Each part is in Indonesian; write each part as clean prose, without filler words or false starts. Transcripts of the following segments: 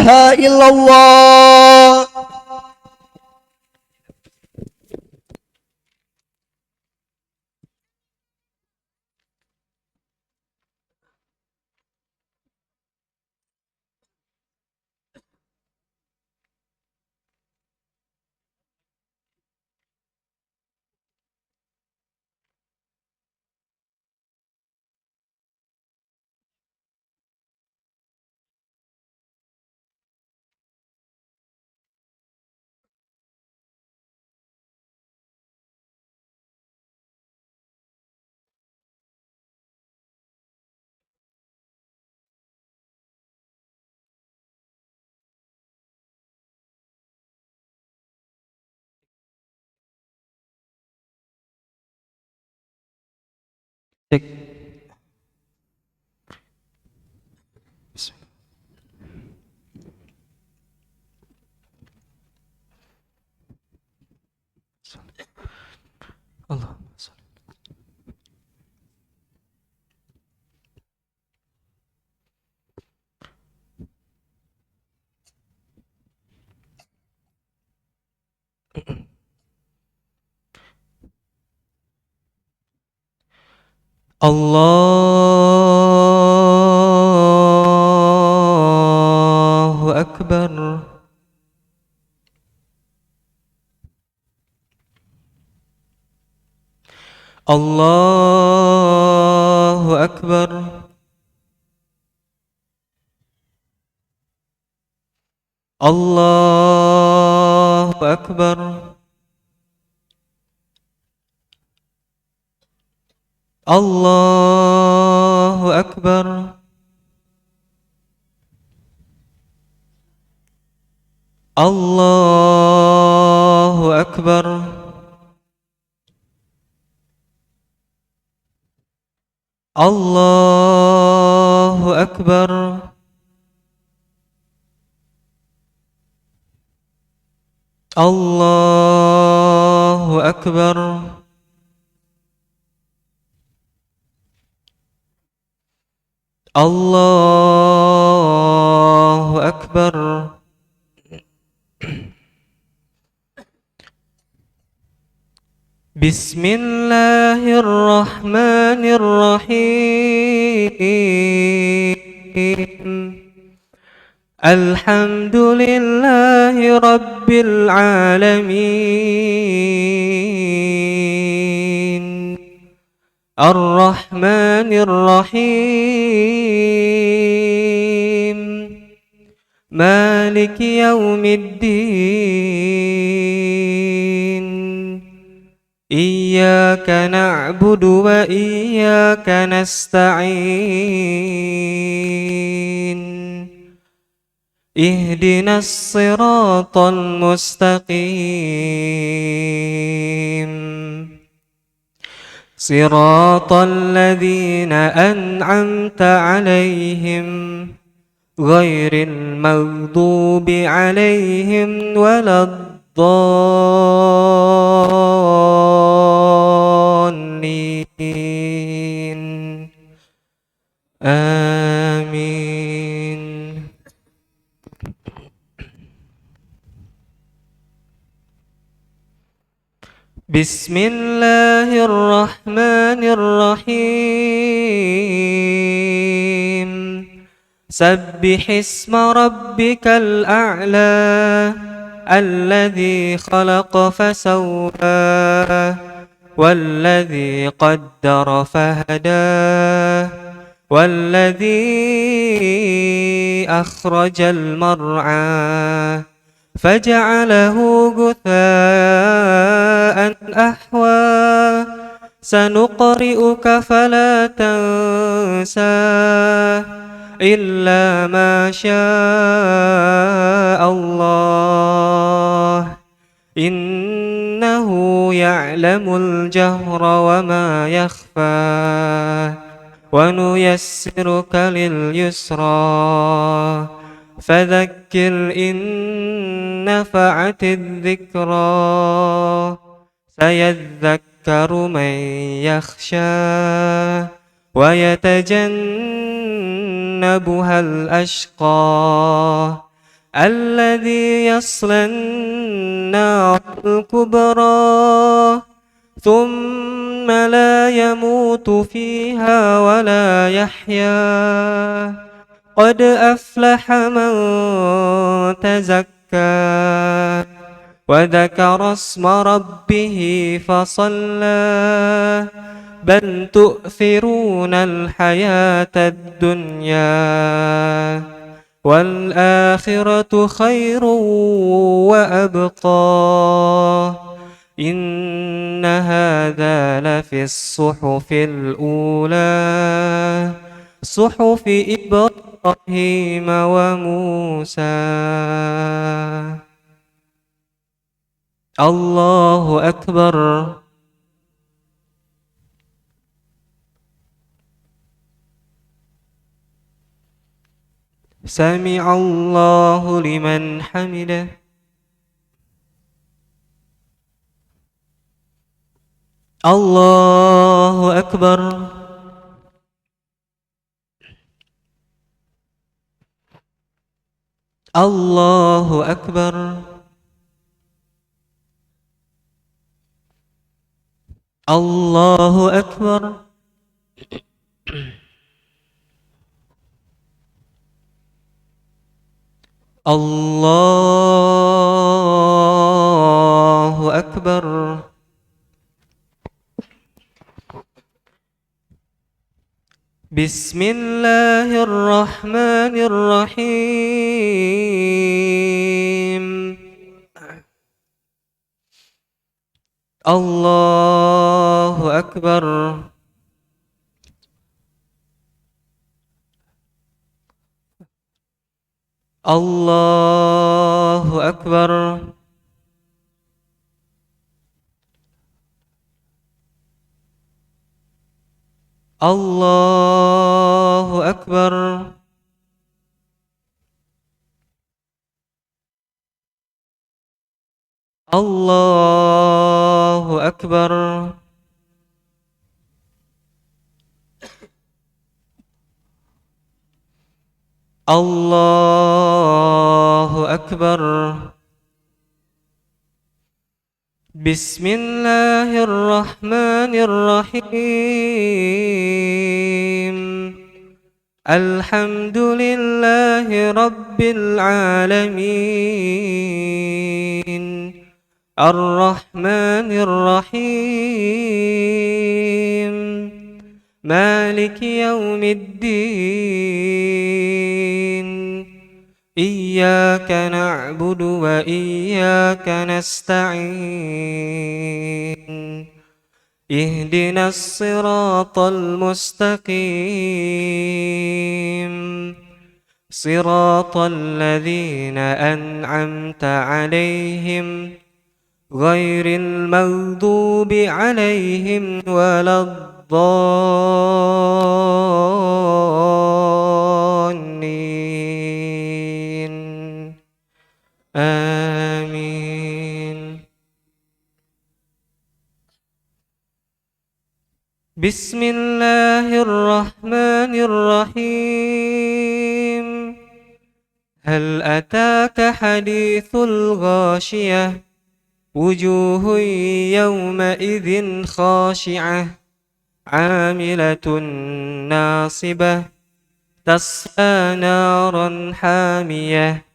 إله إلا الله. Cek. Allah. Allahu Akbar. Allahu Akbar. Allahu Akbar. Allahu Akbar. Allahu Akbar. Allahu Akbar. Allahu Akbar. Allahu Akbar. Bismillahirrahmanirrahim. Alhamdulillahi Rabbil Alamin. Ar-Rahmanir Rahim. Maliki Yaumiddin. Iyyaka na'budu wa iyyaka nasta'in. Ihdinas siratal mustaqim. Siratal ladzina an'amta 'alaihim ghairil maghdubi 'alaihim waladdallin. Amin. Bismillahirrahmanirrahim. Sabbihisma rabbikal a'la alladzi khalaqa fasawwa walladzi qaddara fahada walladzi akhrajal mar'a faja'alahu ghutha'an ahwa sanuqri'uka fala tansa illa ma syaa Allah innahu ya'lamul jahra wa ma yakhfa wa nuyassiruka lil yusra fadzakkir in nafa'atidh dhikra sayadhakkaru man yakhsha wa yatajannabuhal ashqa الذي يصلى النار الكبرى ثم لا يموت فيها ولا يحيا قد أفلح من تزكى وذكر اسم ربه فصلى بل تؤثرون الحياة الدنيا والآخرة خير وأبقى إن هذا لفي الصحف الأولى صحف إبراهيم وموسى. الله أكبر. سمع الله لمن حمده. الله أكبر. الله أكبر. الله أكبر. الله أكبر. بسم الله الرحمن الرحيم. الله أكبر. الله أكبر. الله أكبر. الله أكبر. الله أكبر. بسم الله الرحمن الرحيم. الحمد لله رب العالمين الرحمن الرحيم مالك يوم الدين إياك نعبد وإياك نستعين اهدنا الصراط المستقيم صراط الذين أنعمت عليهم غير المغضوب عليهم ولا الضالين آمين. بسم الله الرحمن الرحيم. هل أتاك حديث الغاشية وجوه يومئذ خاشعة عاملة ناصبة تصلى نارا حامية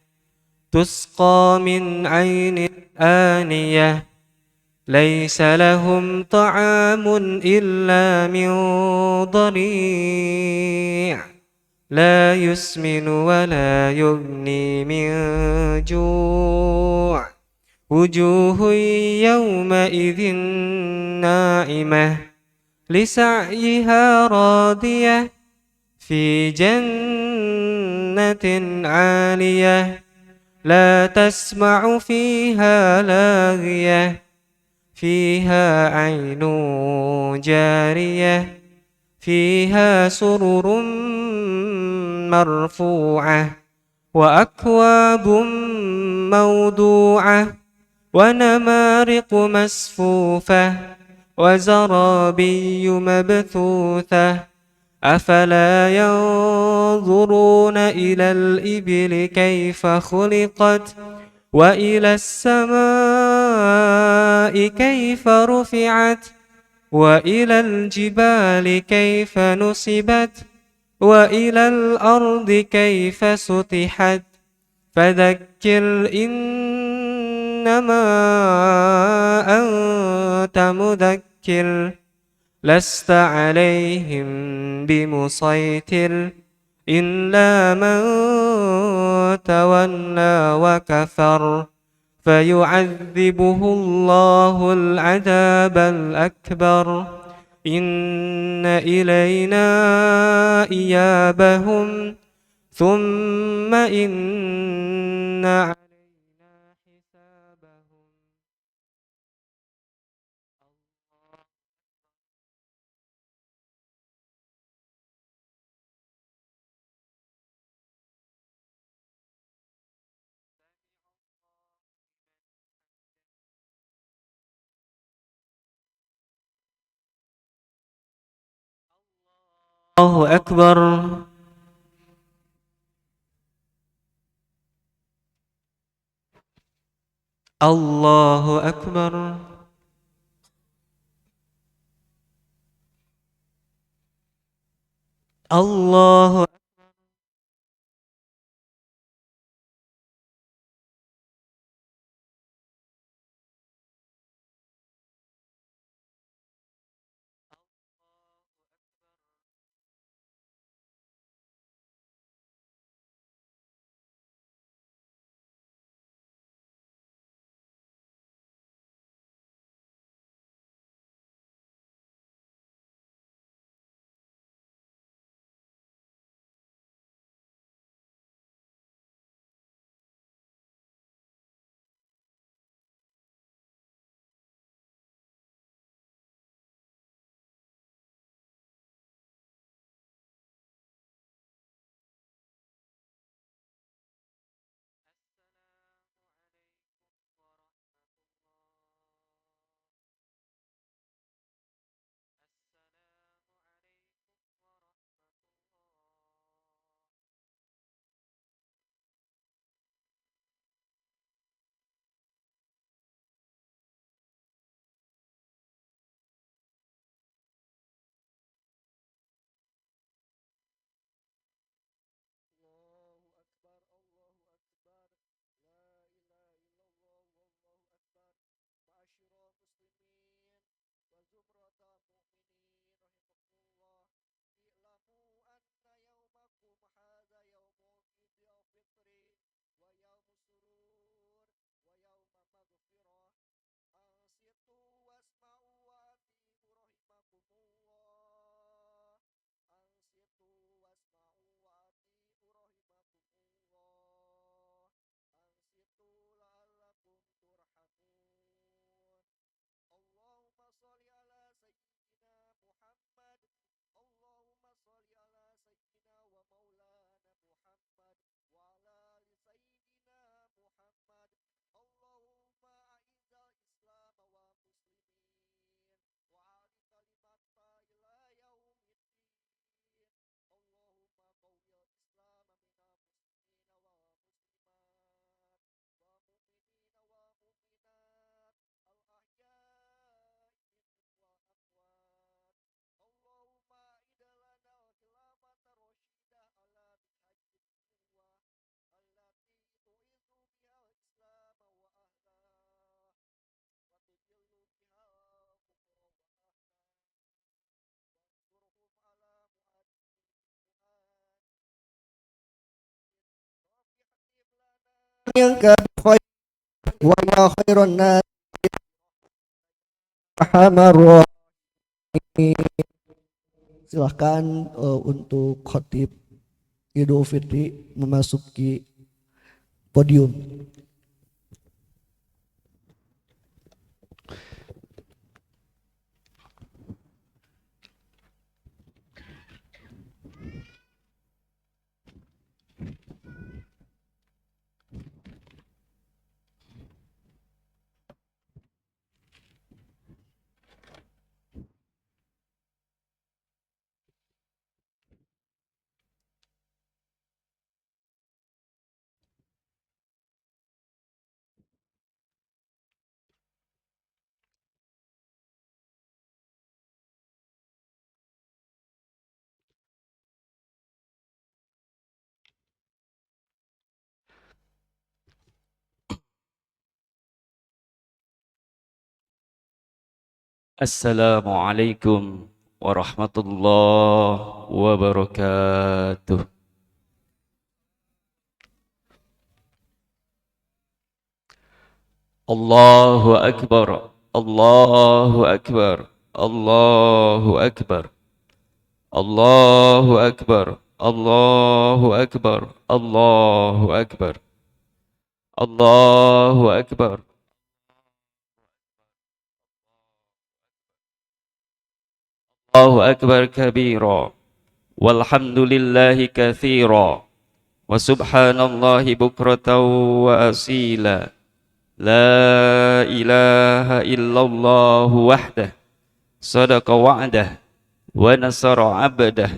تسقى من عين آنية ليس لهم طعام إلا من ضريع لا يسمن ولا يغني من جوع وجوه يومئذ ناعمة لسعيها راضية في جنة عالية لا تسمع فيها لاغية فيها عين جارية فيها سرر مرفوعة وأكواب موضوعة ونمارق مصفوفة وزرابي مبثوثة أفلا ينظرون إلى الإبل كيف خلقت وإلى السماء كيف رفعت وإلى الجبال كيف نصبت وإلى الأرض كيف سطحت فذكر إنما أنت مذكر لست عليهم بمسيطر إلا من تولى وكفر فيعذبه الله العذاب الأكبر إن إلينا إيابهم ثم إن علينا حسابهم الله أكبر الله أكبر الله yang khair wa ya khairan nas arhamar rahimin. Silahkan untuk khotib Idul Fitri memasuki podium. Assalamualaikum warahmatullahi wabarakatuh. Allahu Akbar, Allahu Akbar, Allahu Akbar, Allahu Akbar, Allahu Akbar, Allahu Akbar, Allahu Akbar. Allahu Akbar kabira, walhamdulillahi kathira, wa subhanallahi bukratan wa asila. La ilaha illallah wahdah, sadaqa wa'dah, wa nasara abdah,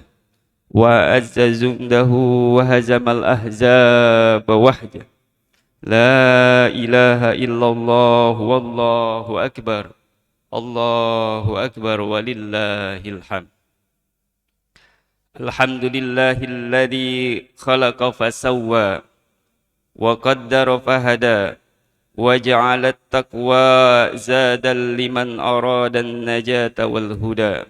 wa azza jundahu wa hazamal ahzab wahdah. La ilaha illallah wallahu akbar. Allahu akbar walillahil hamd. Alhamdulillahilladzi khalaqa fasawwa wa qaddara fahada wa ja'ala at-taqwa zadan liman arada an-najata wal huda.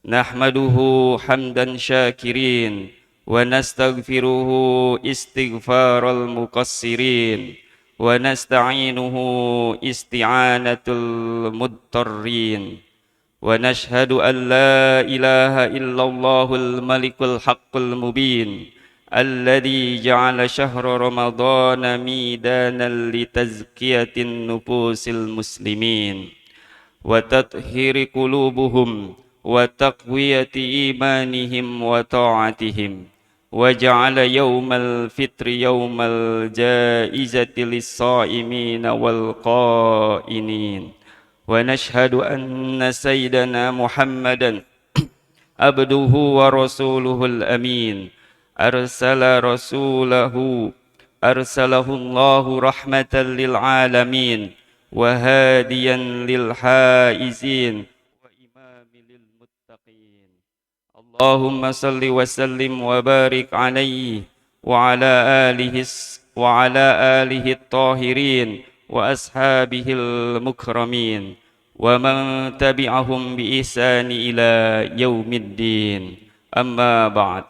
Nahmaduhu hamdan syakirin wa nastaghfiruhu istighfaral muqassirin wa nasta'inuhu isti'anatul mudtarrin wa nashhadu an la ilaha illallahul malikul haqqul mubin alladhi ja'ala syahra ramadana midanan litazkiyatin nufusil muslimin wa tathhiri qulubuhum wa taqwiyati imanihim wa ta'atihim wa ja'ala yawmal fitri yawmal jaizati lis-sa'imina wal qa'inin wa nashhadu anna sayyidana Muhammadan abduhu wa rasuluhul amin arsalahu Allahu rahmatan lil alamin wa hadiyan lil haizin wa imamin lil muttaqin. Allahumma salli wa sallim wa barik alaihi wa ala alihi at-tahirin wa ashabihil mukramin wa man tabi'ahum bi ihsani ila yaumiddin. Amma ba'd.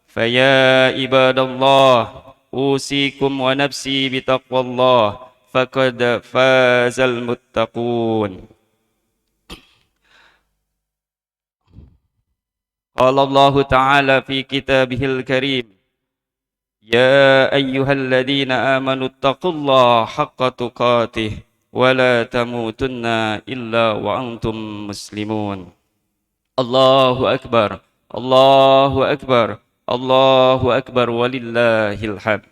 Faya ibadallah, usikum wa nafsi bitaqwallah, faqad fazal muttaqun. Qala Allah Ta'ala fi kitabihil karim, ya ayyuhalladzina amanu taqullaha haqqa tuqatih wa la tamutunna illa wa antum muslimun. Allahu akbar, Allahu akbar, Allahu akbar walillahil hamd.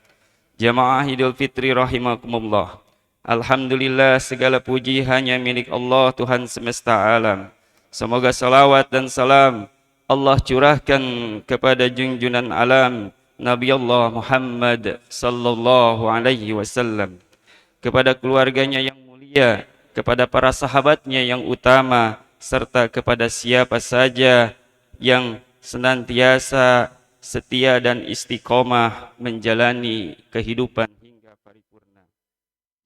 Jamaah Idul Fitri rahimakumullah. Alhamdulillah, segala puji hanya milik Allah Tuhan semesta alam. Semoga salawat dan salam Allah curahkan kepada junjunan alam Nabi Allah Muhammad sallallahu alaihi wasallam, kepada keluarganya yang mulia, kepada para sahabatnya yang utama, serta kepada siapa saja yang senantiasa setia dan istiqomah menjalani kehidupan hingga paripurna.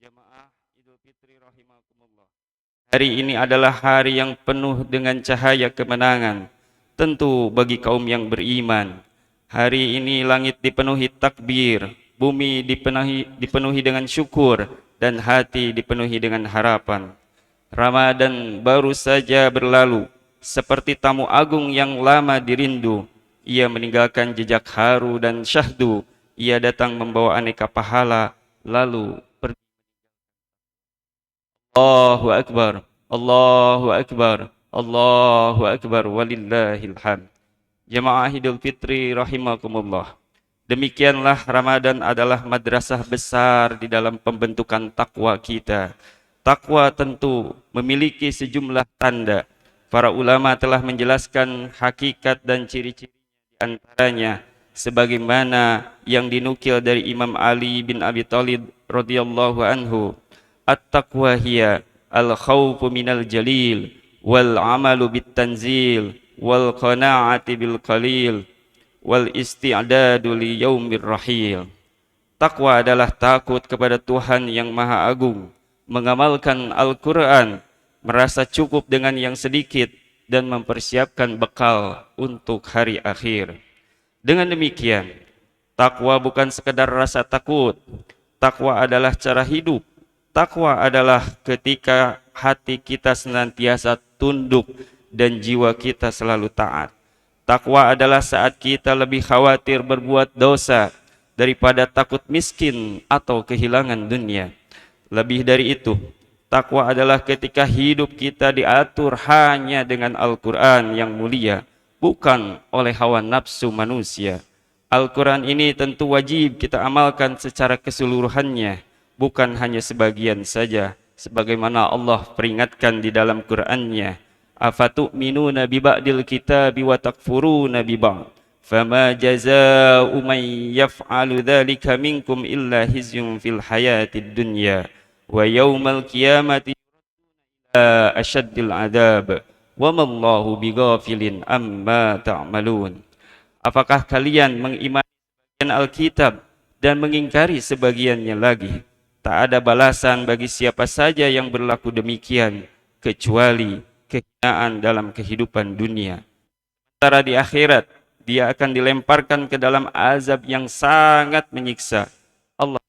Jamaah Idul Fitri rahimakumullah. Hari ini adalah hari yang penuh dengan cahaya kemenangan, tentu bagi kaum yang beriman. Hari ini langit dipenuhi takbir, bumi dipenuhi dengan syukur, dan hati dipenuhi dengan harapan. Ramadan baru saja berlalu, seperti tamu agung yang lama dirindu. Ia meninggalkan jejak haru dan syahdu. Ia datang membawa aneka pahala, lalu pergi. Allahu Akbar, Allahu Akbar, Allahu Akbar walillahil hamd. Jamaah Idul Fitri rahimakumullah. Demikianlah Ramadan adalah madrasah besar di dalam pembentukan takwa kita. Takwa tentu memiliki sejumlah tanda. Para ulama telah menjelaskan hakikat dan ciri-ciri di antaranya sebagaimana yang dinukil dari Imam Ali bin Abi Thalib radhiyallahu anhu. At-taqwa hiya al-khawfu minal jalil wal amalu bit tanzil wal qana'ati bil qalil wal isti'dadu li yaumir rahil. Takwa adalah takut kepada Tuhan yang Maha Agung, mengamalkan Al-Quran, merasa cukup dengan yang sedikit, dan mempersiapkan bekal untuk hari akhir. Dengan demikian, takwa bukan sekedar rasa takut. Takwa adalah cara hidup. Takwa adalah ketika hati kita senantiasa tunduk dan jiwa kita selalu taat. Takwa adalah saat kita lebih khawatir berbuat dosa daripada takut miskin atau kehilangan dunia. Lebih dari itu, takwa adalah ketika hidup kita diatur hanya dengan Al-Quran yang mulia, bukan oleh hawa nafsu manusia. Al-Quran ini tentu wajib kita amalkan secara keseluruhannya, bukan hanya sebagian saja, sebagaimana Allah peringatkan di dalam Quran-Nya. Afatu'minuna bi ba'dil kitabi wa takfuruna bi ba'd. Fama jazaa'u man yaf'alu dzalika minkum illa khizyun fil hayatid dunya wa yaumal qiyamati asyaddil adzab wa mallahu bighafilin amma ta'malun. Apakah kalian mengimani sebagian Alkitab dan mengingkari sebagiannya lagi? Tak ada balasan bagi siapa saja yang berlaku demikian kecuali kehinaan dalam kehidupan dunia. Sementara di akhirat dia akan dilemparkan ke dalam azab yang sangat menyiksa. Allah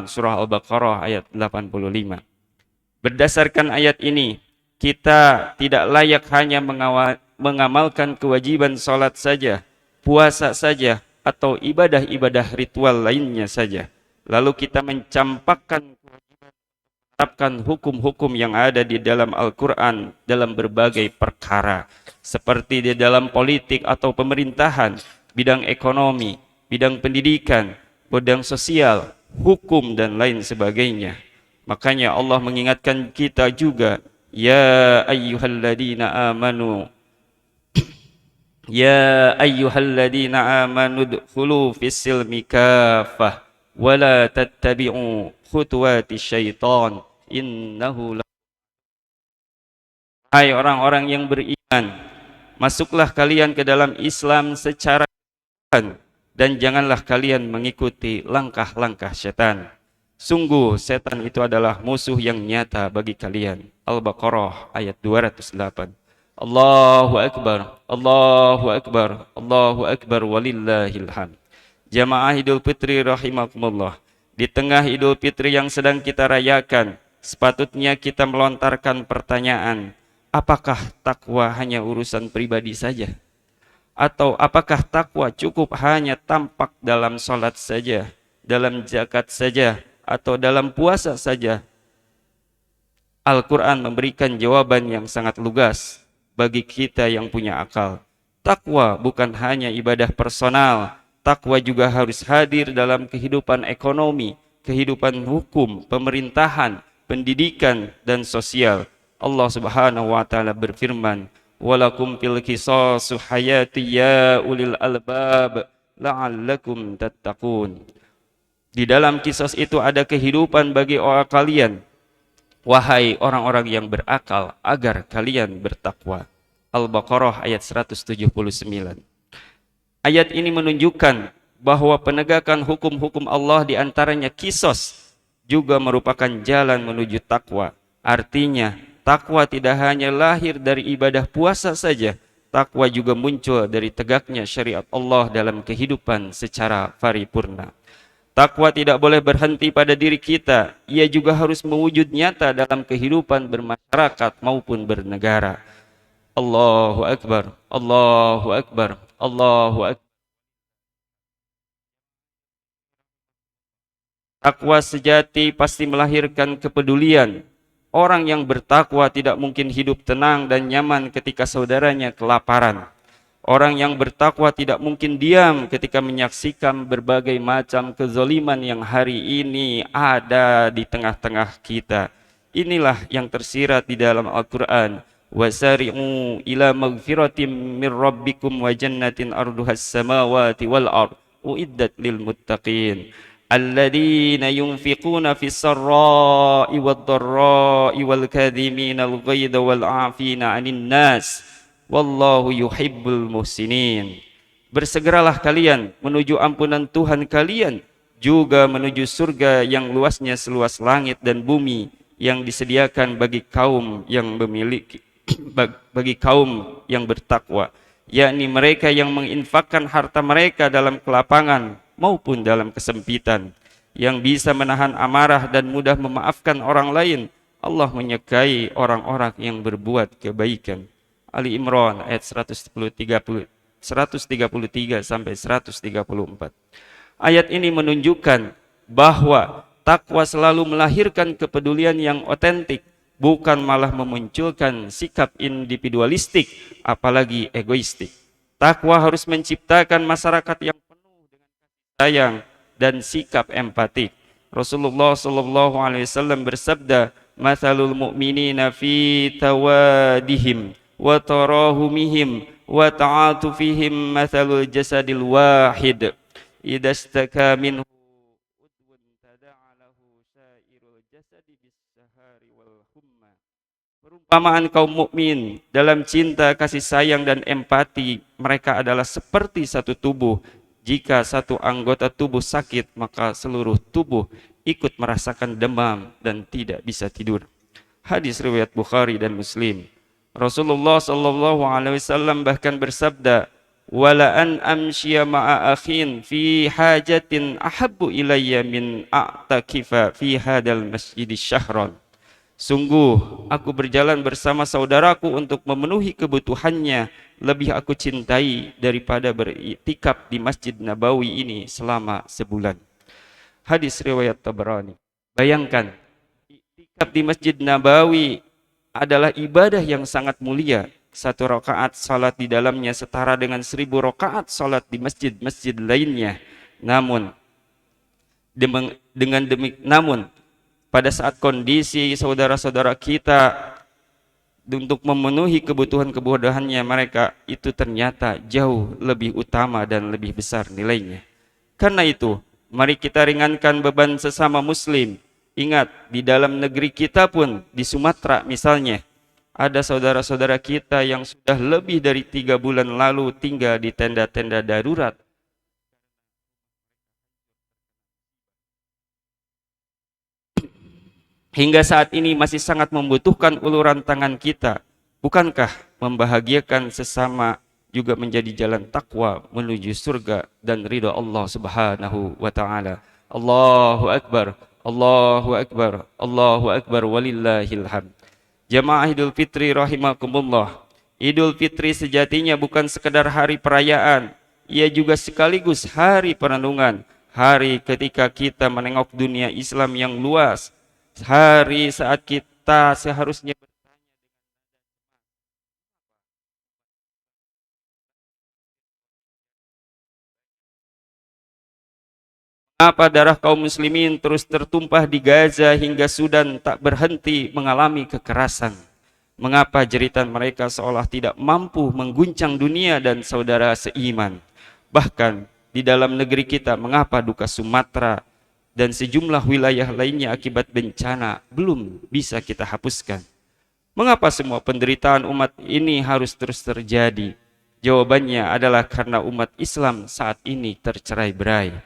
Surah Al-Baqarah ayat 85. Berdasarkan ayat ini, kita tidak layak hanya mengamalkan kewajiban salat saja, puasa saja, atau ibadah-ibadah ritual lainnya saja. Lalu kita mencampakkan menerapkan hukum-hukum yang ada di dalam Al-Quran dalam berbagai perkara, seperti di dalam politik atau pemerintahan, bidang ekonomi, bidang pendidikan, bidang sosial, hukum, dan lain sebagainya. Makanya Allah mengingatkan kita juga, ya ayyuhalladzina amanu ya ayyuhalladzina amanu dkhulu fis-silmi kaffah wa la tattabi'u khutuwati syaitan innahu la. Hai orang-orang yang beriman, masuklah kalian ke dalam Islam secara keseluruhan dan janganlah kalian mengikuti langkah-langkah setan. Sungguh setan itu adalah musuh yang nyata bagi kalian. Al-Baqarah ayat 208. Allahu Akbar, Allahu Akbar, Allahu Akbar walillahil hamd. Jamaah Idul Fitri rahimakumullah. Di tengah Idul Fitri yang sedang kita rayakan, sepatutnya kita melontarkan pertanyaan, apakah takwa hanya urusan pribadi saja? Atau apakah takwa cukup hanya tampak dalam salat saja, dalam zakat saja, atau dalam puasa saja? Al-Quran memberikan jawaban yang sangat lugas bagi kita yang punya akal. Takwa bukan hanya ibadah personal, takwa juga harus hadir dalam kehidupan ekonomi, kehidupan hukum, pemerintahan, pendidikan, dan sosial. Allah Subhanahu wa taala berfirman, "Walakum fil qisasu hayati ya ulil albab la'allakum tattaqun." Di dalam kisos itu ada kehidupan bagi orang kalian, wahai orang-orang yang berakal, agar kalian bertakwa. Al-Baqarah ayat 179. Ayat ini menunjukkan bahwa penegakan hukum-hukum Allah diantaranya kisos juga merupakan jalan menuju takwa. Artinya, takwa tidak hanya lahir dari ibadah puasa saja, takwa juga muncul dari tegaknya syariat Allah dalam kehidupan secara paripurna. Takwa tidak boleh berhenti pada diri kita, ia juga harus mewujud nyata dalam kehidupan bermasyarakat maupun bernegara. Allahu Akbar, Allahu Akbar, Allahu Akbar. Takwa sejati pasti melahirkan kepedulian. Orang yang bertakwa tidak mungkin hidup tenang dan nyaman ketika saudaranya kelaparan. Orang yang bertakwa tidak mungkin diam ketika menyaksikan berbagai macam kezaliman yang hari ini ada di tengah-tengah kita. Inilah yang tersirat di dalam Al-Quran. Wasari'u ila magfiratim min rabbikum wa jannatin arduhas samawati wal ard uiddat lil muttaqin. Alladzina yunfiquna fis sarra'i wad dharra'i wal kadhimina al ghaidha wal 'afina 'anil nas wallahu yuhibbul muhsinin. Bersegeralah kalian menuju ampunan Tuhan kalian, juga menuju surga yang luasnya seluas langit dan bumi, yang disediakan bagi kaum yang memiliki bagi kaum yang bertakwa, yakni mereka yang menginfakkan harta mereka dalam kelapangan maupun dalam kesempitan, yang bisa menahan amarah dan mudah memaafkan orang lain. Allah menyukai orang-orang yang berbuat kebaikan. Ali Imran ayat 133 sampai 134. Ayat ini menunjukkan bahwa takwa selalu melahirkan kepedulian yang otentik, bukan malah memunculkan sikap individualistik, apalagi egoistik. Takwa harus menciptakan masyarakat yang penuh dengan kasih sayang dan sikap empatik. Rasulullah sallallahu alaihi wasallam bersabda, "Matsalul mu'minina fi tawadihim wa tarahumihim wa ta'atufihim matsalul jasadil wahid. Idza istaka minhu udwun tada'a lahu sairul jasadi bis-sahari wal humma." Perumpamaan kaum mukmin dalam cinta, kasih sayang dan empati, mereka adalah seperti satu tubuh. Jika satu anggota tubuh sakit, maka seluruh tubuh ikut merasakan demam dan tidak bisa tidur. Hadis riwayat Bukhari dan Muslim. Rasulullah sallallahu alaihi wasallam bahkan bersabda, "Wala an amshiya ma'a akhin fi hajatin ahabbu ilayya min a'takifa fi hadal masjidis syahran." Sungguh aku berjalan bersama saudaraku untuk memenuhi kebutuhannya lebih aku cintai daripada beriktikaf di Masjid Nabawi ini selama sebulan. Hadis riwayat Tabrani. Bayangkan, iktikaf di Masjid Nabawi adalah ibadah yang sangat mulia. Satu rakaat salat di dalamnya setara dengan 1000 rakaat salat di masjid-masjid lainnya. Namun pada saat kondisi saudara-saudara kita untuk memenuhi kebutuhannya mereka, itu ternyata jauh lebih utama dan lebih besar nilainya. Karena itu, mari kita ringankan beban sesama muslim. Ingat, di dalam negeri kita pun, di Sumatera misalnya, ada saudara-saudara kita yang sudah lebih dari 3 bulan lalu tinggal di tenda-tenda darurat. Hingga saat ini masih sangat membutuhkan uluran tangan kita. Bukankah membahagiakan sesama juga menjadi jalan takwa menuju surga dan ridha Allah Subhanahu wa taala? Allahu akbar, Allahu akbar, Allahu akbar, walillahil hamd. Jamaah Idul Fitri rahimakumullah. Idul Fitri sejatinya bukan sekedar hari perayaan, ia juga sekaligus hari perenungan, hari ketika kita menengok dunia Islam yang luas. Hari saat kita seharusnya bertanya mengapa darah kaum muslimin terus tertumpah di Gaza hingga Sudan tak berhenti mengalami kekerasan. Mengapa jeritan mereka seolah tidak mampu mengguncang dunia dan saudara seiman. Bahkan di dalam negeri kita, mengapa duka Sumatera dan sejumlah wilayah lainnya akibat bencana belum bisa kita hapuskan. Mengapa semua penderitaan umat ini harus terus terjadi? Jawabannya adalah karena umat Islam saat ini tercerai-berai.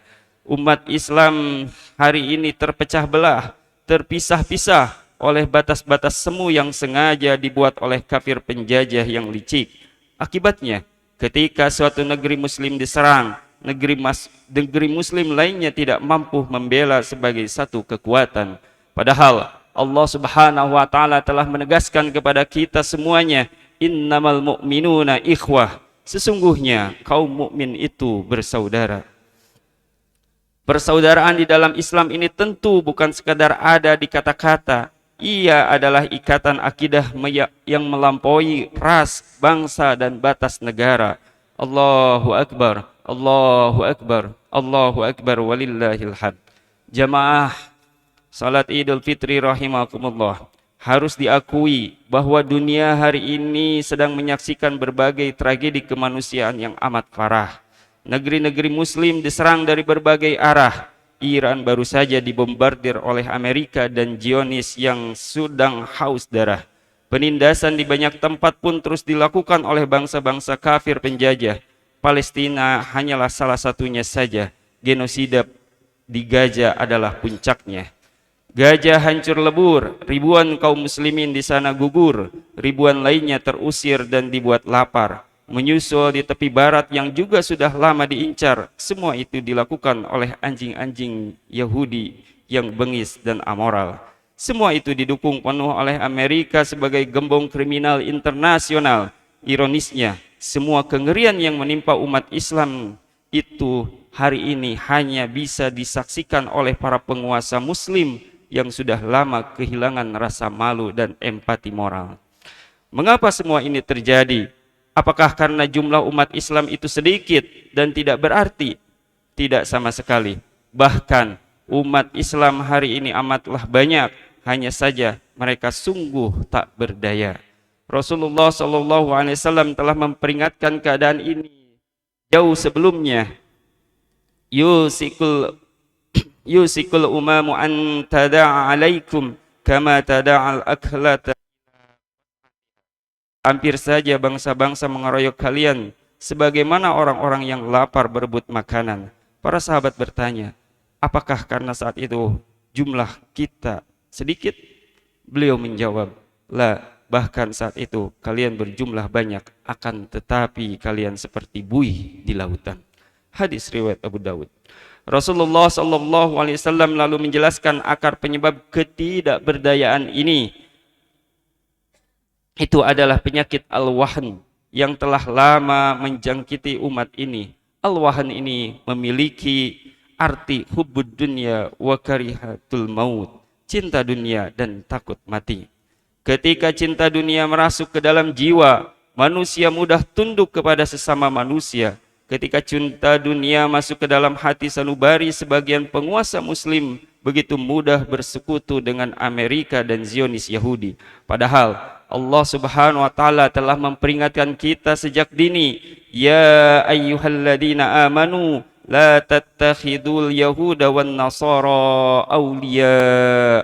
Umat Islam hari ini terpecah belah, terpisah-pisah oleh batas-batas semu yang sengaja dibuat oleh kafir penjajah yang licik. Akibatnya, ketika suatu negeri muslim diserang, negeri muslim lainnya tidak mampu membela sebagai satu kekuatan. Padahal Allah Subhanahu wa taala telah menegaskan kepada kita semuanya, innamal mu'minuna ikhwah. Sesungguhnya kaum mukmin itu bersaudara. Persaudaraan di dalam Islam ini tentu bukan sekadar ada di kata-kata. Ia adalah ikatan akidah yang melampaui ras, bangsa dan batas negara. Allahu akbar, Allahu akbar, Allahu akbar, walillahil hamd. Jamaah salat Idul Fitri rahimakumullah, harus diakui bahwa dunia hari ini sedang menyaksikan berbagai tragedi kemanusiaan yang amat parah. Negeri-negeri muslim diserang dari berbagai arah. Iran baru saja dibombardir oleh Amerika dan Zionis yang sedang haus darah. Penindasan di banyak tempat pun terus dilakukan oleh bangsa-bangsa kafir penjajah. Palestina hanyalah salah satunya saja. Genosida di Gaza adalah puncaknya. Gaza hancur lebur, ribuan kaum muslimin di sana gugur, ribuan lainnya terusir dan dibuat lapar. Menyusul di tepi barat yang juga sudah lama diincar, semua itu dilakukan oleh anjing-anjing Yahudi yang bengis dan amoral. Semua itu didukung penuh oleh Amerika sebagai gembong kriminal internasional. Ironisnya, semua kengerian yang menimpa umat Islam itu hari ini hanya bisa disaksikan oleh para penguasa muslim yang sudah lama kehilangan rasa malu dan empati moral. Mengapa semua ini terjadi? Apakah karena jumlah umat Islam itu sedikit dan tidak berarti? Tidak sama sekali. Bahkan umat Islam hari ini amatlah banyak, hanya saja mereka sungguh tak berdaya. Rasulullah SAW telah memperingatkan keadaan ini jauh sebelumnya. Yusikul umamu an tada'a alaikum kama tada'al aklata. Hampir saja bangsa-bangsa mengeroyok kalian sebagaimana orang-orang yang lapar berebut makanan. Para sahabat bertanya, apakah karena saat itu jumlah kita sedikit? Beliau menjawab, la, bahkan saat itu kalian berjumlah banyak, akan tetapi kalian seperti buih di lautan. Hadis riwayat Abu Dawud. Rasulullah SAW lalu menjelaskan akar penyebab ketidakberdayaan ini. Itu adalah penyakit al-wahn yang telah lama menjangkiti umat ini. Al-wahn ini memiliki arti hubbud dunya wa karihatul maut, cinta dunia dan takut mati. Ketika cinta dunia merasuk ke dalam jiwa, manusia mudah tunduk kepada sesama manusia. Ketika cinta dunia masuk ke dalam hati sanubari sebagian penguasa muslim, begitu mudah bersekutu dengan Amerika dan Zionis Yahudi. Padahal Allah Subhanahu wa taala telah memperingatkan kita sejak dini, ya ayyuhalladzina amanu la tattakhidul yahuda wan nasara awliya.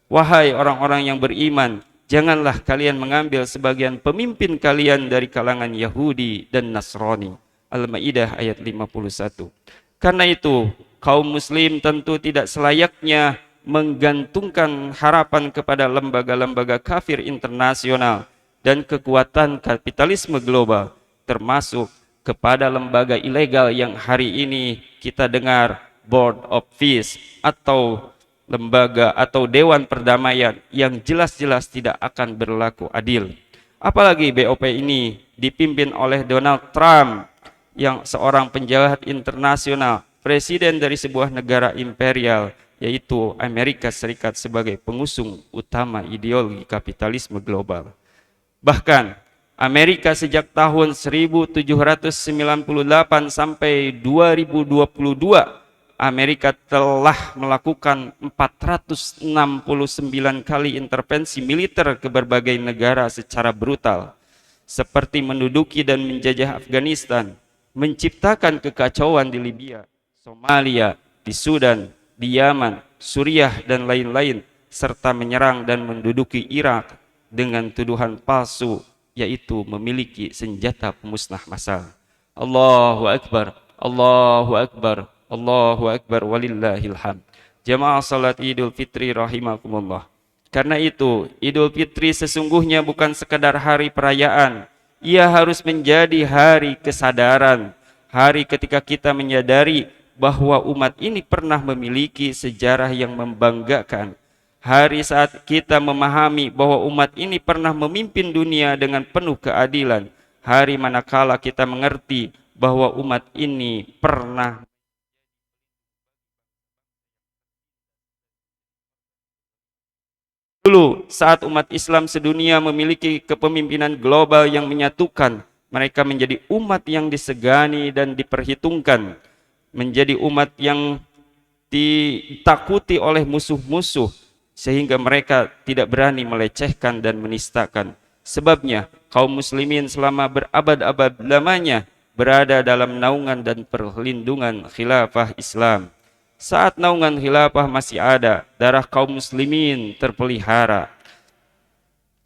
Wahai orang-orang yang beriman, janganlah kalian mengambil sebagian pemimpin kalian dari kalangan Yahudi dan Nasrani. Al-Maidah ayat 51. Karena itu, kaum muslim tentu tidak selayaknya menggantungkan harapan kepada lembaga-lembaga kafir internasional dan kekuatan kapitalisme global, termasuk kepada lembaga ilegal yang hari ini kita dengar Board of Peace atau lembaga atau Dewan Perdamaian yang jelas-jelas tidak akan berlaku adil. Apalagi BOP ini dipimpin oleh Donald Trump yang seorang penjahat internasional, presiden dari sebuah negara imperial, yaitu Amerika Serikat sebagai pengusung utama ideologi kapitalisme global. Bahkan Amerika sejak tahun 1798 sampai 2022, Amerika telah melakukan 469 kali intervensi militer ke berbagai negara secara brutal, seperti menduduki dan menjajah Afghanistan, menciptakan kekacauan di Libya, Somalia, di Sudan, di Yaman, Suriah dan lain-lain, serta menyerang dan menduduki Irak dengan tuduhan palsu, yaitu memiliki senjata pemusnah massal. Allahu Akbar, Allahu Akbar, Allahu Akbar, walillahil hamd. Jamaah salat Idul Fitri rahimakumullah. Karena itu, Idul Fitri sesungguhnya bukan sekadar hari perayaan. Ia harus menjadi hari kesadaran, hari ketika kita menyadari bahwa umat ini pernah memiliki sejarah yang membanggakan. Hari saat kita memahami bahwa umat ini pernah memimpin dunia dengan penuh keadilan. Hari manakala kita mengerti bahwa umat ini pernah dulu saat umat Islam sedunia memiliki kepemimpinan global yang menyatukan, mereka menjadi umat yang disegani dan diperhitungkan, menjadi umat yang ditakuti oleh musuh-musuh, sehingga mereka tidak berani melecehkan dan menistakan. Sebabnya kaum muslimin selama berabad-abad lamanya berada dalam naungan dan perlindungan khilafah Islam. Saat naungan khilafah masih ada, darah kaum muslimin terpelihara.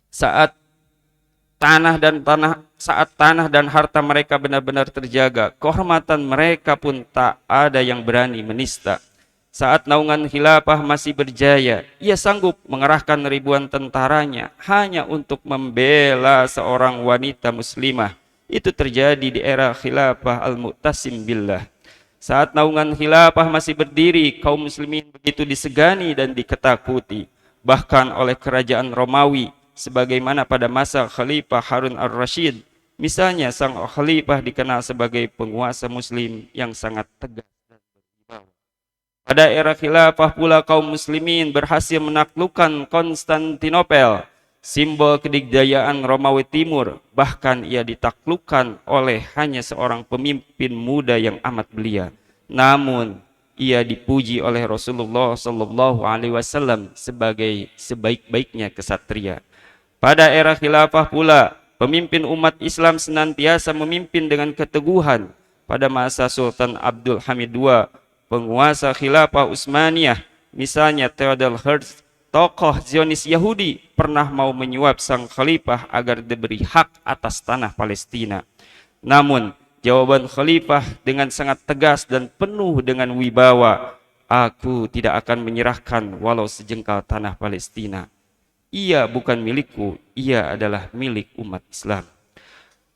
Saat tanah dan harta mereka benar-benar terjaga, kehormatan mereka pun tak ada yang berani menista. Saat naungan khilafah masih berjaya, ia sanggup mengerahkan ribuan tentaranya hanya untuk membela seorang wanita muslimah. Itu terjadi di era khilafah Al-Mu'tasim billah. Saat naungan khilafah masih berdiri, kaum muslimin begitu disegani dan diketakuti, bahkan oleh kerajaan Romawi, sebagaimana pada masa Khalifah Harun ar-Rasyid. Misalnya, sang khalifah dikenal sebagai penguasa muslim yang sangat tegas dan berwibawa. Pada era khilafah pula kaum muslimin berhasil menaklukkan Konstantinopel, simbol kedikdayaan Romawi Timur. Bahkan ia ditaklukkan oleh hanya seorang pemimpin muda yang amat belia. Namun ia dipuji oleh Rasulullah Shallallahu Alaihi Wasallam sebagai sebaik-baiknya kesatria. Pada era khilafah pula, pemimpin umat Islam senantiasa memimpin dengan keteguhan. Pada masa Sultan Abdul Hamid II, penguasa khilafah Utsmaniyah, misalnya Theodor Herzl, tokoh Zionis Yahudi, pernah mau menyuap sang khalifah agar diberi hak atas tanah Palestina. Namun, jawaban khalifah dengan sangat tegas dan penuh dengan wibawa, "Aku tidak akan menyerahkan walau sejengkal tanah Palestina. Ia bukan milikku, ia adalah milik umat Islam."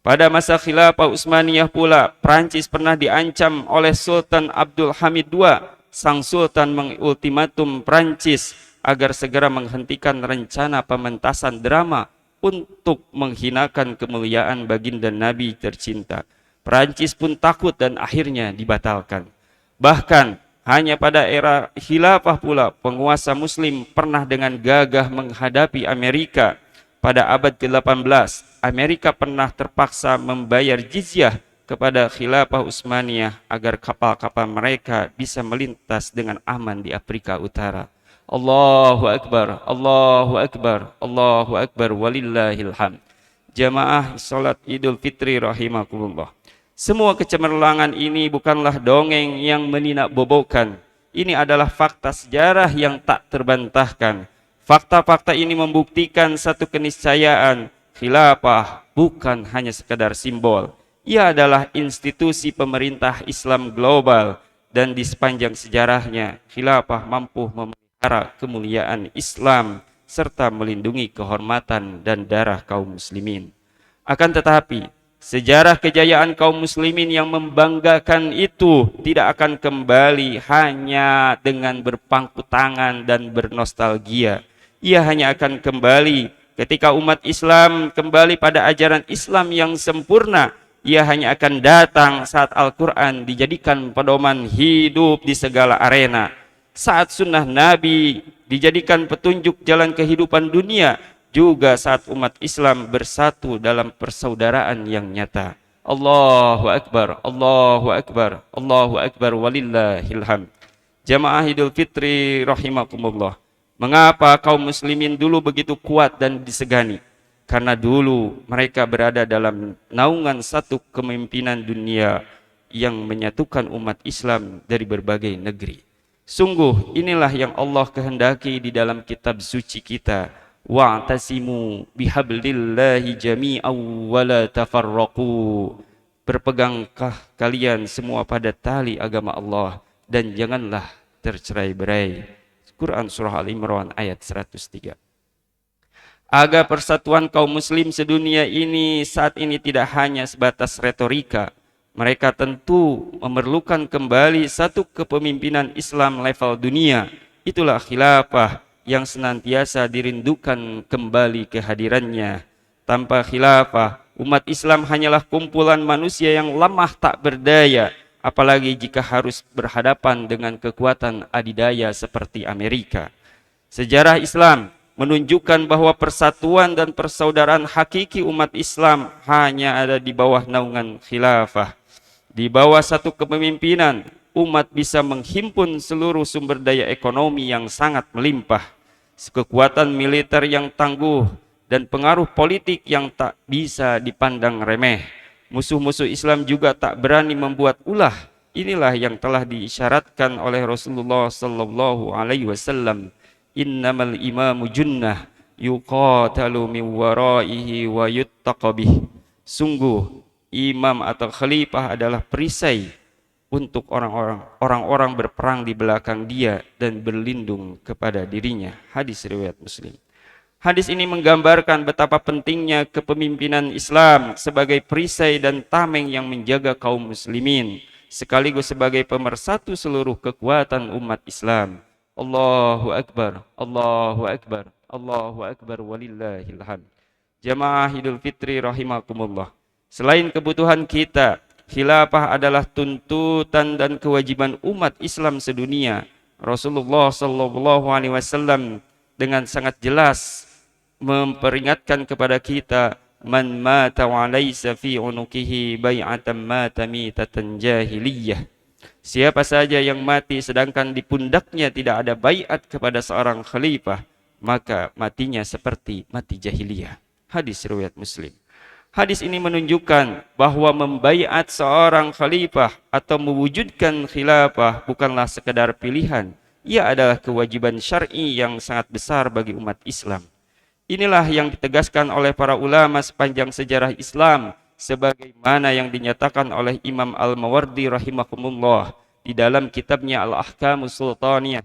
Pada masa khilafah Utsmaniyah pula, Prancis pernah diancam oleh Sultan Abdul Hamid II. Sang sultan mengultimatum Prancis agar segera menghentikan rencana pementasan drama untuk menghinakan kemuliaan baginda Nabi tercinta. Prancis pun takut dan akhirnya dibatalkan. Bahkan hanya pada era khilafah pula penguasa muslim pernah dengan gagah menghadapi Amerika. Pada abad ke-18, Amerika pernah terpaksa membayar jizyah kepada khilafah Utsmaniyah agar kapal-kapal mereka bisa melintas dengan aman di Afrika Utara. Allahu Akbar, Allahu Akbar, Allahu Akbar, walillahil hamd. Jamaah salat Idul Fitri rahimakumullah. Semua kecemerlangan ini bukanlah dongeng yang meninakbobokan. Ini adalah fakta sejarah yang tak terbantahkan. Fakta-fakta ini membuktikan satu keniscayaan, khilafah bukan hanya sekadar simbol. Ia adalah institusi pemerintah Islam global, dan di sepanjang sejarahnya khilafah mampu memelihara kemuliaan Islam serta melindungi kehormatan dan darah kaum muslimin. Akan tetapi, sejarah kejayaan kaum muslimin yang membanggakan itu tidak akan kembali hanya dengan berpangku tangan dan bernostalgia. Ia hanya akan kembali ketika umat Islam kembali pada ajaran Islam yang sempurna. Ia hanya akan datang saat Al-Quran dijadikan pedoman hidup di segala arena. Saat sunnah Nabi dijadikan petunjuk jalan kehidupan dunia. Juga saat umat Islam bersatu dalam persaudaraan yang nyata. Allahu Akbar, Allahu Akbar, Allahu Akbar, walillahil hamd. Jamaah Idul Fitri rahimakumullah. Mengapa kaum muslimin dulu begitu kuat dan disegani? Karena dulu mereka berada dalam naungan satu kepemimpinan dunia yang menyatukan umat Islam dari berbagai negeri. Sungguh inilah yang Allah kehendaki di dalam kitab suci kita. Wa'tasimu bihablillahi jami'an wa la tafarraqu. Berpegangkah kalian semua pada tali agama Allah dan janganlah tercerai-berai. Quran Surah Al-Imran ayat 103. Agar persatuan kaum muslim sedunia ini saat ini tidak hanya sebatas retorika. Mereka tentu memerlukan kembali satu kepemimpinan Islam level dunia. Itulah khilafah yang senantiasa dirindukan kembali kehadirannya. Tanpa khilafah, umat Islam hanyalah kumpulan manusia yang lemah tak berdaya. Apalagi jika harus berhadapan dengan kekuatan adidaya seperti Amerika. Sejarah Islam menunjukkan bahwa persatuan dan persaudaraan hakiki umat Islam hanya ada di bawah naungan khilafah. Di bawah satu kepemimpinan, umat bisa menghimpun seluruh sumber daya ekonomi yang sangat melimpah, kekuatan militer yang tangguh, dan pengaruh politik yang tak bisa dipandang remeh. Musuh-musuh Islam juga tak berani membuat ulah. Inilah yang telah diisyaratkan oleh Rasulullah sallallahu alaihi wasallam. Innamal imamu junnah yuqatalu min waraihi wa yuttaqabih. Sungguh imam atau khalifah adalah perisai untuk orang-orang berperang di belakang dia dan berlindung kepada dirinya. Hadis riwayat Muslim. Hadis ini menggambarkan betapa pentingnya kepemimpinan Islam sebagai perisai dan tameng yang menjaga kaum muslimin, sekaligus sebagai pemersatu seluruh kekuatan umat Islam. Allahu Akbar, Allahu Akbar, Allahu Akbar, walillahil hamd. Jamaah Idul Fitri rahimakumullah. Selain kebutuhan kita, khilafah adalah tuntutan dan kewajiban umat Islam sedunia. Rasulullah sallallahu alaihi wasallam dengan sangat jelas memperingatkan kepada kita, man mata wa laysa fi unukihi bai'atan mata mitatan jahiliyah. Siapa saja yang mati sedangkan di pundaknya tidak ada baiat kepada seorang khalifah, maka matinya seperti mati jahiliyah. Hadis riwayat Muslim. Hadis ini menunjukkan bahwa membaiat seorang khalifah atau mewujudkan khilafah bukanlah sekedar pilihan. Ia adalah kewajiban syar'i yang sangat besar bagi umat Islam. Inilah yang ditegaskan oleh para ulama sepanjang sejarah Islam, sebagaimana yang dinyatakan oleh Imam Al-Mawardi rahimahumullah di dalam kitabnya Al-Ahkamus Sultaniyah.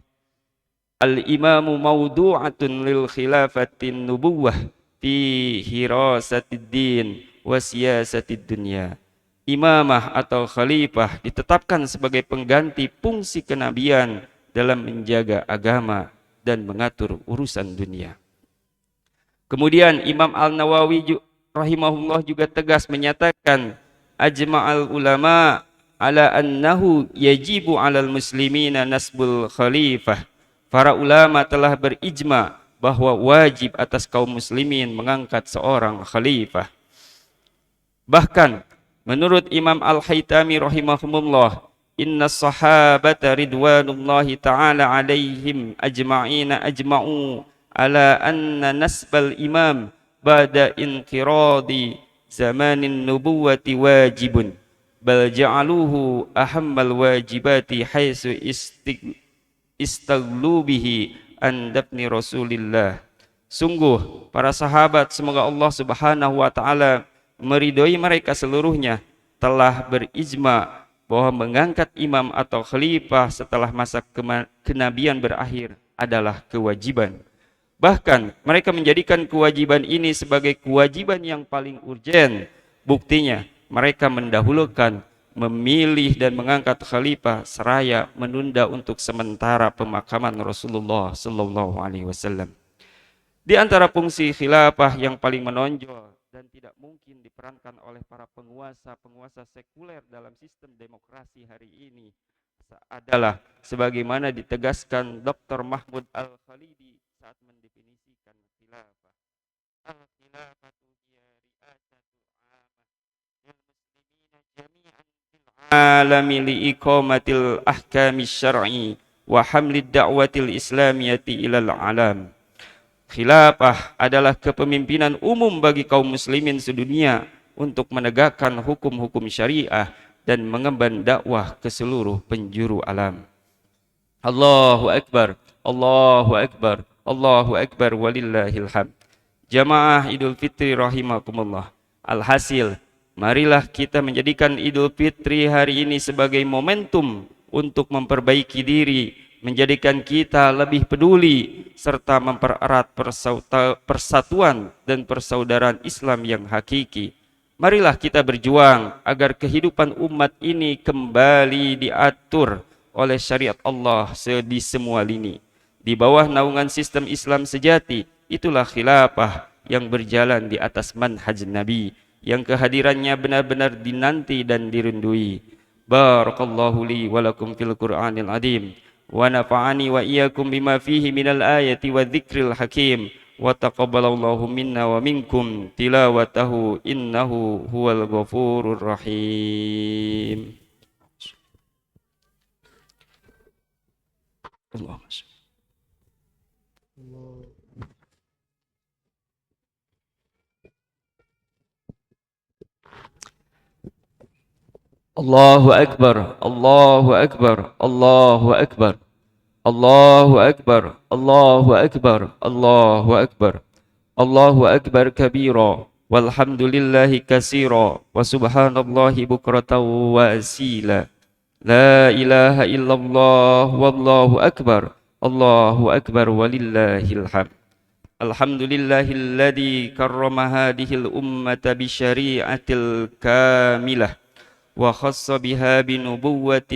Al-imamu mawdu'atun lil khilafatin nubuwah fi hirasatid din wa siyasatid dunya. Imamah atau khalifah ditetapkan sebagai pengganti fungsi kenabian dalam menjaga agama dan mengatur urusan dunia. Kemudian Imam Al-Nawawi rahimahullah juga tegas menyatakan, ajma'al ulama ala annahu yajibu 'alal muslimina nasbul khalifah. Para ulama telah berijma bahwa wajib atas kaum muslimin mengangkat seorang khalifah. Bahkan menurut Imam Al-Haytami rahimahumullah, inna sahabata ridwanullahi ta'ala alaihim ajma'ina ajma'u ala anna nasbal imam ba'da inqiradi zamanin nubuwati wajibun bal ja'aluhu ahammal wajibati haitsu istaglu bihi an dafni Rasulillah. Sungguh para sahabat, semoga Allah Subhanahu wa taala meridhoi mereka seluruhnya, telah berijma bahwa mengangkat imam atau khalifah setelah masa kenabian berakhir adalah kewajiban. Bahkan mereka menjadikan kewajiban ini sebagai kewajiban yang paling urgen. Buktinya mereka mendahulukan memilih dan mengangkat khalifah seraya menunda untuk sementara pemakaman Rasulullah sallallahu alaihi wasallam. Di antara fungsi khilafah yang paling menonjol dan tidak mungkin diperankan oleh para penguasa sekuler dalam sistem demokrasi hari ini adalah sebagaimana ditegaskan Dr. Mahmud Al-Khalidi saat mendefinisikan khilafah. Al-khilafatu hiya ri'asatul 'amah lil muslimina jami'an fil 'alami li iqamatil ahkami syar'i wa hamlid da'watil islamiyati ilal 'alam. Khilafah adalah kepemimpinan umum bagi kaum muslimin sedunia untuk menegakkan hukum-hukum syariah dan mengemban dakwah ke seluruh penjuru alam. Allahu Akbar, Allahu Akbar, Allahu Akbar, walillahil hamd. Jamaah Idul Fitri rahimakumullah. Alhasil, marilah kita menjadikan Idul Fitri hari ini sebagai momentum untuk memperbaiki diri, menjadikan kita lebih peduli, serta mempererat persatuan dan persaudaraan Islam yang hakiki. Marilah kita berjuang agar kehidupan umat ini kembali diatur oleh syariat Allah di semua lini. Di bawah naungan sistem Islam sejati, itulah khilafah yang berjalan di atas manhaj Nabi, yang kehadirannya benar-benar dinanti dan dirindui. Barakallahu li wa lakum fil Qur'anil azim. Wa nafa'ani wa iyyakum bima fihi minal ayati wa dzikril hakim. Wa taqabbalallahu minna wa minkum tilawatahu innahu huwal ghafurur rahim. Allahu Akbar, Allahu Akbar, Allahu Akbar. Allahu Akbar, Allahu Akbar, Allahu Akbar. Allahu Akbar kabira, walhamdulillahi katsira, wa subhanallahi bukratan wa asila. لا إله إلا الله والله أكبر الله أكبر ولله الحمد. الحمد لله الذي كرم هذه الأمة بشريعة الكاملة وخص بها بنبوة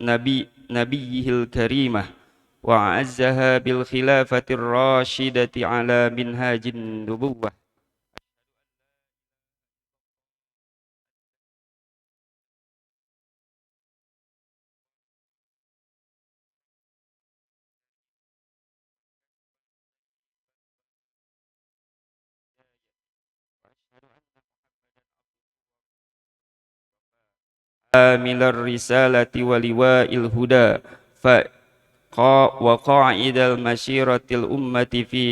نبيه الكريمة وأعزها بالخلافة الراشدة على منهاج النبوة. آمل الرسالة ولواء الهدى وقاعد المشيرة الأمة في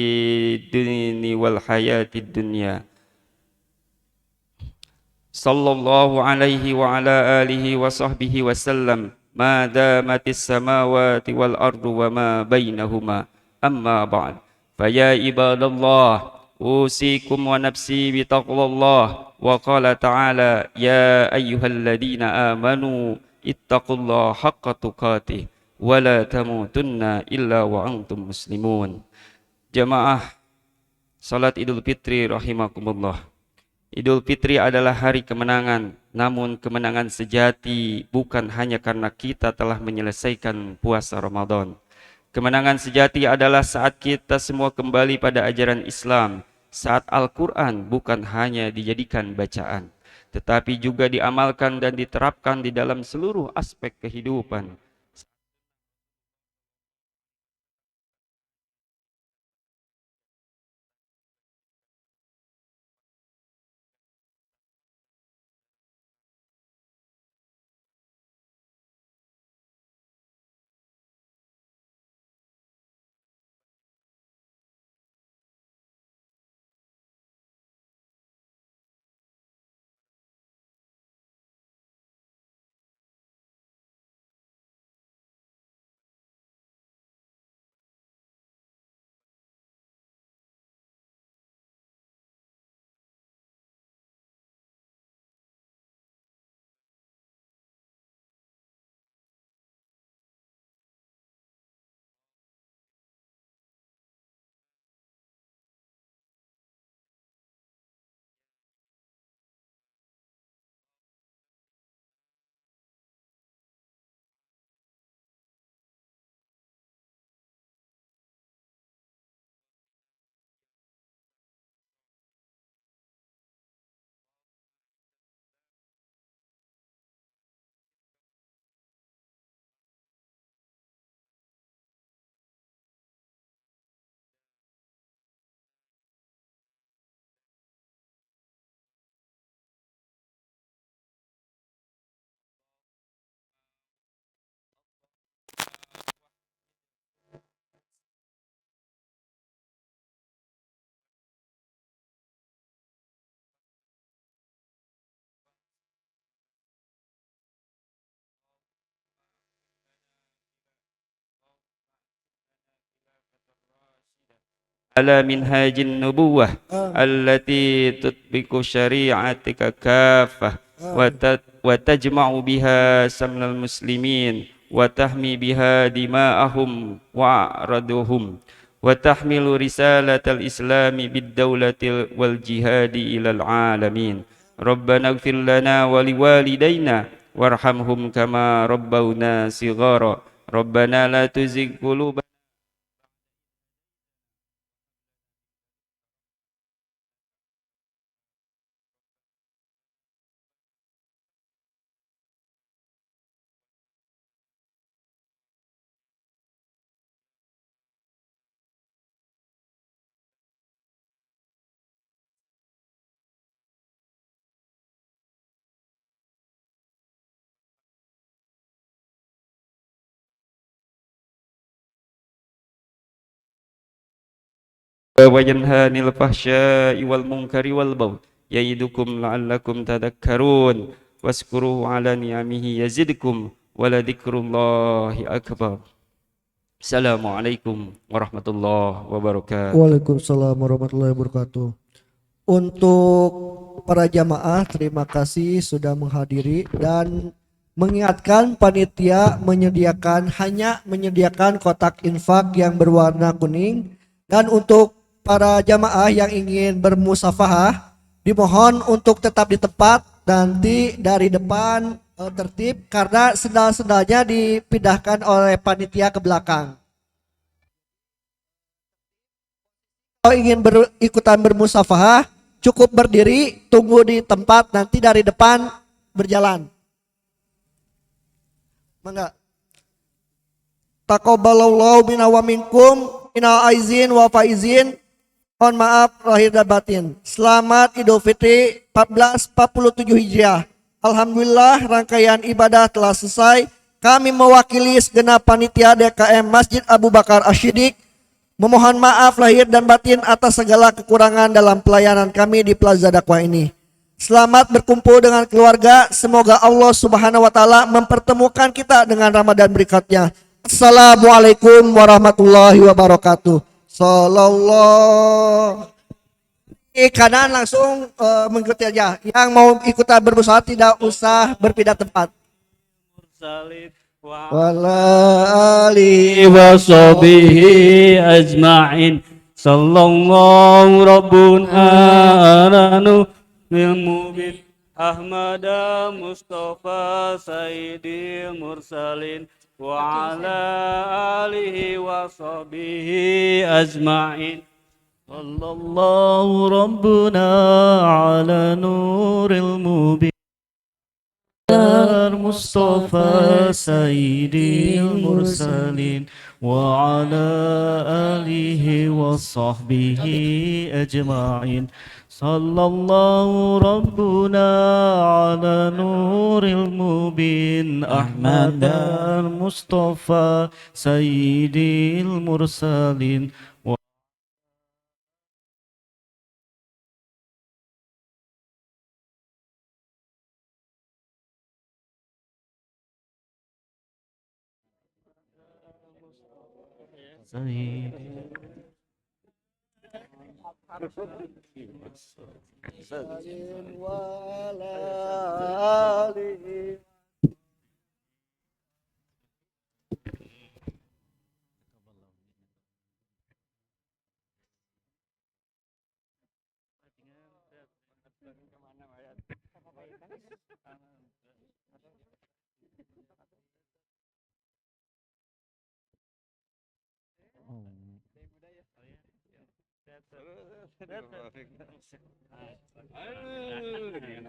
الدين والحياة الدنيا. صلى الله عليه وعلى آله وصحبه وسلم ما دامت السماوات والأرض وما بينهما. أما بعد فيا عباد الله أوصيكم ونفسي بتقوى الله. وقال تعالى يا أيها الذين آمنوا اتقوا الله حق تقاته ولا تموتن إلا وأنتم مسلمون. Jamaah salat Idul Fitri rahimakumullah. Idul Fitri adalah hari kemenangan, namun kemenangan sejati bukan hanya karena kita telah menyelesaikan puasa Ramadan. Kemenangan sejati adalah saat kita semua kembali pada ajaran Islam, saat Al-Quran bukan hanya dijadikan bacaan, tetapi juga diamalkan dan diterapkan di dalam seluruh aspek kehidupan. على منهاج النبوة التي تطبق شريعتك كافة وتجمع بها شمل المسلمين وتحمي بها دماءهم وأعراضهم وتحمل رسالة الإسلام بالدولة والجهاد إلى العالمين. ربنا اغفر لنا ولوالدينا وارحمهم كما ربونا صغارا. ربنا لا تزغ قلوبنا وينهى عن الفحشاء والمنكر والبغي يعظكم لعلكم تذكرون واذكروا على نعمه يزدكم ولذكر الله أكبر. Assalamualaikum warahmatullahi wabarakatuh. Waalaikumsalam warahmatullahi wabarakatuh. Untuk para jamaah, terima kasih sudah menghadiri, dan mengingatkan panitia hanya menyediakan kotak infak yang berwarna kuning, dan untuk para jamaah yang ingin bermusafahah dimohon untuk tetap di tempat, nanti dari depan tertib karena sendal-sendalnya dipindahkan oleh panitia ke belakang. Kalau ingin ikutan bermusafahah cukup berdiri tunggu di tempat, nanti dari depan berjalan. Mangga. Taqabbalallahu minna wa minkum minal aizin wa faizin. Mohon maaf lahir dan batin. Selamat Idul Fitri 1447 Hijriah. Alhamdulillah rangkaian ibadah telah selesai. Kami mewakili segenap panitia DKM Masjid Abu Bakar Asy-Shiddiq memohon maaf lahir dan batin atas segala kekurangan dalam pelayanan kami di Plaza Dakwah ini. Selamat berkumpul dengan keluarga. Semoga Allah Subhanahu wa taala mempertemukan kita dengan Ramadan berikutnya. Assalamualaikum warahmatullahi wabarakatuh. Sallallahu. Kanan langsung mengikuti aja. Yang mau ikutan bermusyawarah tidak usah berpindah tempat. Wala ali wa sahbihi ajma'in. Sallallahu rabbuna aranu bil mubin Ahmad Mustafa Sayyidil Mursalin wa ala alihi wa sahbihi ajma'in. Sallallahu rabbuna ala nuril mubin Mustafa Sayyidil Mursalin wa ala alihi wa sahbihi ajma'in. Sallallahu rabbuna ala nuril mubin Ahmad Mustafa Sayyidil Mursalin.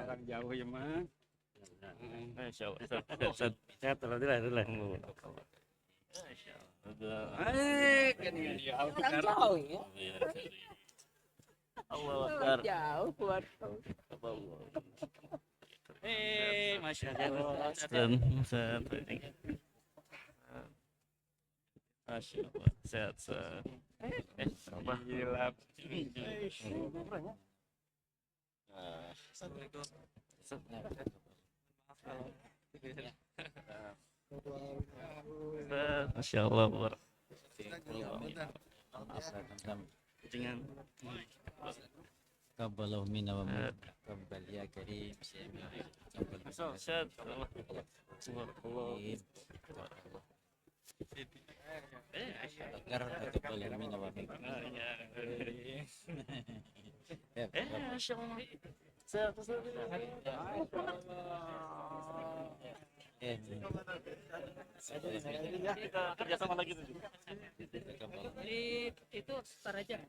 Orang jauh ya mah. Sehat alhamdulillah. Orang jauh ya. Allah Akbar. Jauh buat. Masya Allah. Masya Allah. Sehat. Gila. Masya Allah. Jangan. Qabbalahu minna wa minkum. Qabbal ya karim. Sehat. Qabbalahu minna wa minkum. Masya Allah. Sehat. Kita kerjasama lagi tuh. Itu star aja.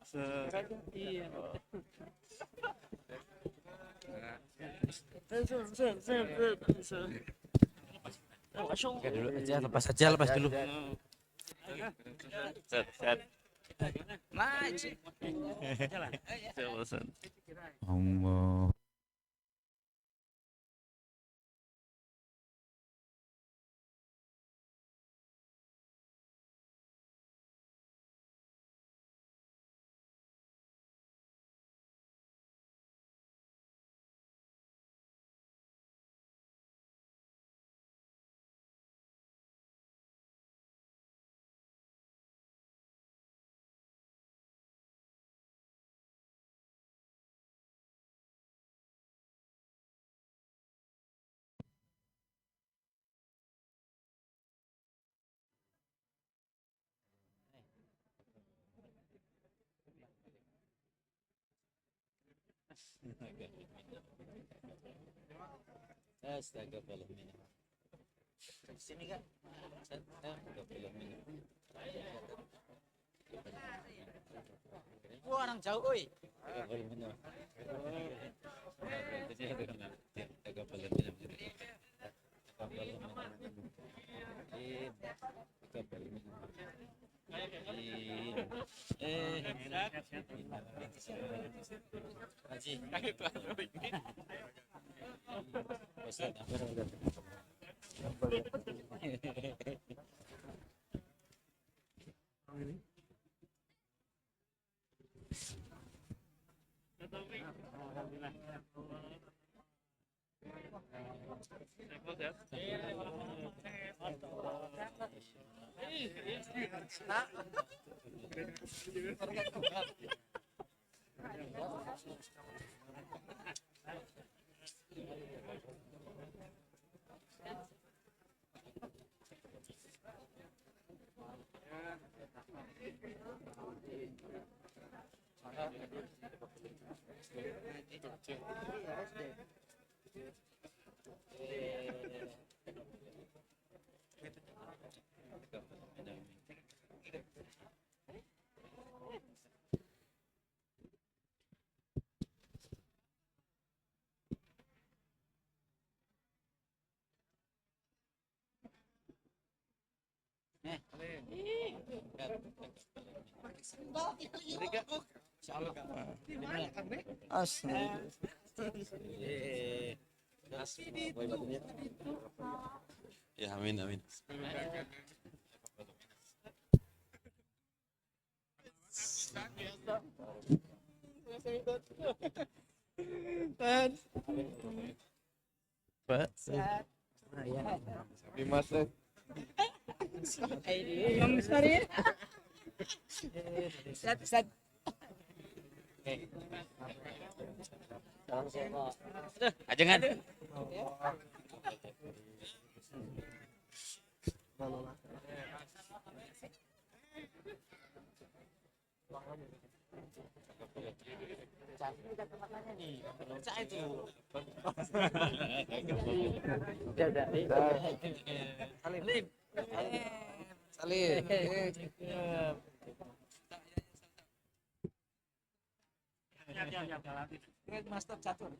Iya. Oke, dulu aja, lepas dulu. Sehat. Allah. Astagfirullahaladzim. Sini kan? Astagfirullahaladzim. Wah, orang jauh, oi. Ya, amin, amin. Ajangan. Master catur.